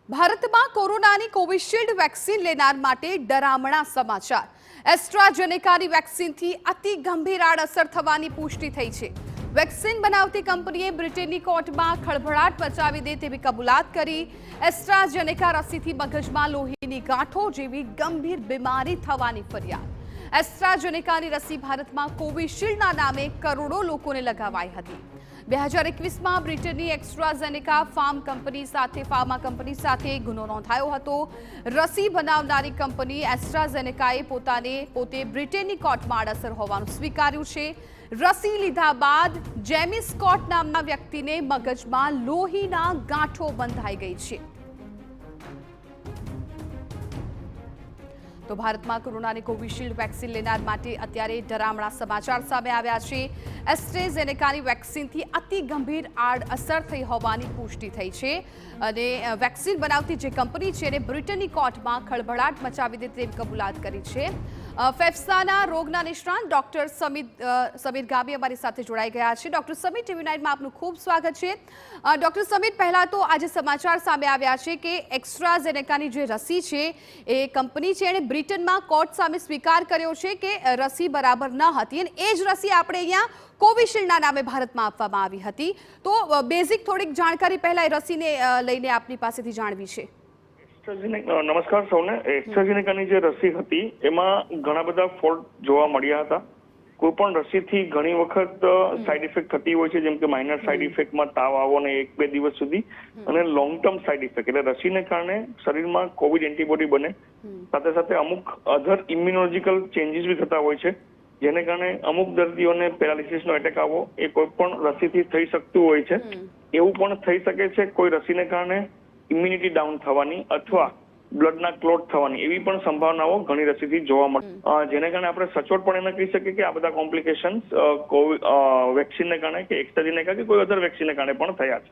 ભારતમાં કોરોનાની Covishield vaccine લેનાર માટે ડરામણા સમાચાર। એસ્ટ્રાઝેનેકાની વેક્સિનથી અતિ ગંભીર આડઅસર થવાની પુષ્ટિ થઈ છે। વેક્સિન બનાવતી કંપનીએ બ્રિટનની કોર્ટમાં ખળભળાટ મચાવી દે તેવી કબૂલાત કરી। એસ્ટ્રાઝેનેકા રસીથી મગજમાં લોહીની ગાંઠો જેવી ગંભીર બીમારી થવાની ફરિયાદ। એસ્ટ્રાઝેનેકાની રસી ભારતમાં કોવિશિલ્ડના નામે કરોડો લોકોને લગાવાઈ હતી। 2021માં બ્રિટનની એસ્ટ્રાઝેનેકા ફાર્મા કંપની સાથે ગુનો નોંધાયો હતો। રસી બનાવનારી કંપની એસ્ટ્રાઝેનેકાએ પોતે બ્રિટનની કોર્ટમાં આડઅસર હોવાનું સ્વીકાર્યું છે। રસી લીધા બાદ જેમી સ્કોટ નામના વ્યક્તિને મગજમાં લોહીના ગાંઠો બંધાઈ ગઈ છે। તો ભારતમાં કોરોનાની કોવિશિલ્ડ વેક્સિન લેનાર માટે અત્યારે ડરામણા સમાચાર સામે આવ્યા છે। એસ્ટ્રાઝેનેકાની વેક્સિનથી અતિ ગંભીર આડઅસર થઈ હોવાની પુષ્ટિ થઈ છે અને વેક્સિન બનાવતી જે કંપની છે એને બ્રિટનની કોર્ટમાં ખળભળાટ મચાવી દે તેવી કબૂલાત કરી છે। ફેફસાના રોગના નિષ્ણાંત ડોક્ટર સમીર ગામી અમારી સાથે જોડાઈ ગયા છે। ડોક્ટર સમીર, TV9માં આપનું ખૂબ સ્વાગત છે। ડોક્ટર સમીર, પહેલા તો આજે સમાચાર સામે આવ્યા છે કે એસ્ટ્રાઝેનેકાની જે રસી છે એ કંપની છે એણે બ્રિટનમાં કોર્ટ સામે સ્વીકાર કર્યો છે કે રસી બરાબર ન હતી અને એ જ રસી આપણે અહીંયા કોવિશિલ્ડના નામે ભારતમાં આપવામાં આવી હતી। તો બેઝિક થોડીક જાણકારી પહેલા એ રસીને લઈને આપની પાસેથી જાણવી છે। નમસ્કાર સૌને। એસ્ટ્રાઝેનેકાની જે રસી હતી એમાં ઘણા બધા ફોલ્ટ જોવા મળ્યા હતા। કોઈ પણ રસીથી ઘણી વખત સાઇડ ઇફેક્ટ થતી હોય છે, જેમ કે માઇનર સાઇડ ઇફેક્ટમાં તાવ આવો ને 1-2 દિવસ સુધી, અને લોંગ ટર્મ સાઇડ ઇફેક્ટ એટલે રસીને કારણે શરીરમાં કોવિડ એન્ટીબોડી બને, સાથે સાથે અમુક અધર ઇમ્યુનોલોજીકલ ચેન્જીસ બી થતા હોય છે, જેને કારણે અમુક દર્દીઓને પેરાલિસિસનો એટેક આવવો એ કોઈ પણ રસીથી થઈ શકતું હોય છે। એવું પણ થઈ શકે છે કોઈ રસીને કારણે ઇમ્યુનિટી ડાઉન થવાની અથવા બ્લડના ક્લોટ થવાની એવી પણ સંભાવનાઓ ઘણી રસીથી જોવા મળે, જેને કારણે આપણે સચોટપણે ન કહી શકીએ કે આ બધા કોમ્પ્લિકેશન્સ વેક્સિનને કારણે કે એસ્ટ્રાઝેનેકા કે કોઈ અધર વેક્સિનને કારણે પણ થયા છે।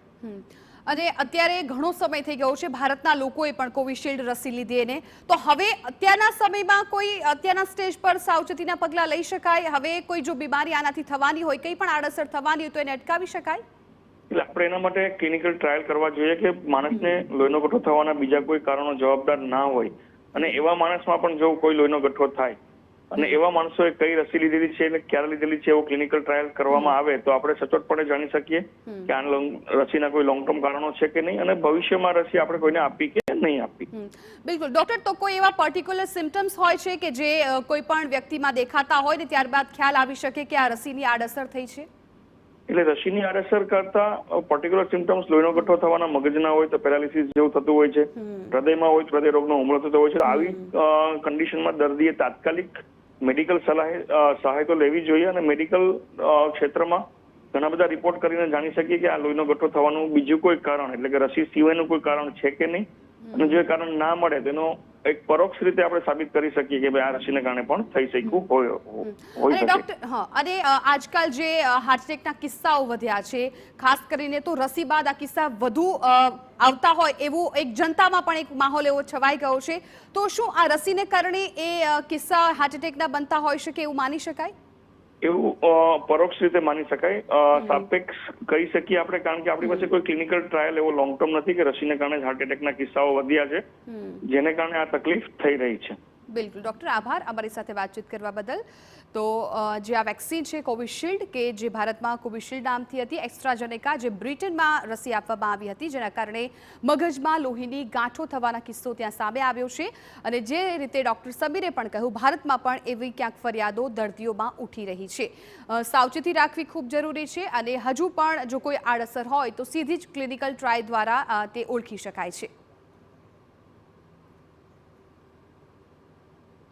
અને અત્યારે ઘણો સમય થઈ ગયો છે ભારતના લોકોએ પણ કોવિશિલ્ડ રસી લીધી એને, તો હવે અત્યારના સમયમાં કોઈ અત્યારના સ્ટેજ પર સાવચેતીના પગલાં લઈ શકાય? હવે કોઈ જો બીમારી આનાથી થવાની હોય, કંઈ પણ આડઅસર થવાની હોય તો એને અટકાવી શકાય? એટલે આપણે એના માટે ક્લિનિકલ ટ્રાયલ કરવા જોઈએ કે માણસને લોહીનો ગઠ્ઠો થવાના બીજા કોઈ કારણો જવાબદાર ના હોય, અને એવા માણસમાં પણ જો કોઈ લોહીનો ગઠ્ઠો થાય અને એવા માણસોએ કઈ રસી લીધેલી છે એટલે ક્યારે લીધેલી છે એવો ક્લિનિકલ ટ્રાયલ કરવામાં આવે તો આપણે સચોટપણે જાણી શકીએ કે આ રસીના કોઈ લોંગ ટર્મ કારણો છે કે નહીં અને ભવિષ્યમાં રસી આપણે કોઈને આપી કે નહીં આપી। બિલકુલ ડોક્ટર, તો કોઈ એવા પર્ટિક્યુલર સિમ્ટમ્સ હોય છે કે જે કોઈ પણ વ્યક્તિમાં દેખાતા હોય ને ત્યારબાદ ખ્યાલ આવી શકે કે આ રસીની આડઅસર થઈ છે? એટલે રસીની આડઅસર કરતા પર્ટિક્યુલર સિમ્ટમ્સ લોહીનો ગઠ્ઠો થવાના મગજના હોય તો પેરાલિસિસ જેવું થતું હોય છે, હૃદયમાં હોય તો હૃદય રોગનો હુમલો થતો હોય છે। આવી કન્ડિશનમાં દર્દીએ તાત્કાલિક મેડિકલ સહાય તો લેવી જોઈએ અને મેડિકલ ક્ષેત્રમાં ઘણા બધા રિપોર્ટ કરીને જાણી શકીએ કે આ લોહીનો ગઠ્ઠો થવાનું બીજું કોઈ કારણ એટલે કે રસી સિવાયનું કોઈ કારણ છે કે નહીં, અને જો કારણ ના મળે તેનો એક પરોક્ષ રીતે આપણે સાબિત કરી શકીએ કે ભાઈ આ રસીને કારણે પણ થઈ શક્યું હોય શકે। ડોક્ટર, અને આજકાલ જે હાર્ટ એટેકના કિસ્સાઓ વધ્યા છે, ખાસ કરીને તો રસી બાદ આ કિસ્સા વધુ આવતા હોય એવું એક જનતામાં પણ એક માહોલ એવો છવાઈ ગયો છે, તો શું આ રસીને કારણે એ કિસ્સા હાર્ટ એટેકના બનતા હોઈ શકે એવું માની શકાય? એવું પરોક્ષ રીતે માની શકાય, સાપેક્ષ કહી શકીએ આપણે, કારણ કે આપણી પાસે કોઈ ક્લિનિકલ ટ્રાયલ એવો લોંગ ટર્મ નથી કે રસીને કારણે હાર્ટ એટેકના કિસ્સાઓ વધ્યા છે, જેને કારણે આ તકલીફ થઈ રહી છે। બિલકુલ ડોક્ટર, આભાર અમારી સાથે વાતચીત કરવા બદલ। તો જે આ વેક્સિન છે કોવિશિલ્ડ, કે જે ભારતમાં કોવિશિલ્ડ નામથી હતી, એસ્ટ્રાઝેનેકા જે બ્રિટનમાં રસી આપવામાં આવી હતી જેના કારણે મગજમાં લોહીની ગાંઠો થવાના કિસ્સો ત્યાં સામે આવ્યો છે, અને જે રીતે ડોક્ટર સમીરે પણ કહ્યું ભારતમાં પણ એવી ક્યાંક ફરિયાદો દર્દીઓમાં ઉઠી રહી છે। સાવચેતી રાખવી ખૂબ જરૂરી છે અને હજુ પણ જો કોઈ આડઅસર હોય તો સીધી જ ક્લિનિકલ ટ્રાયલ દ્વારા તે ઓળખી શકાય છે।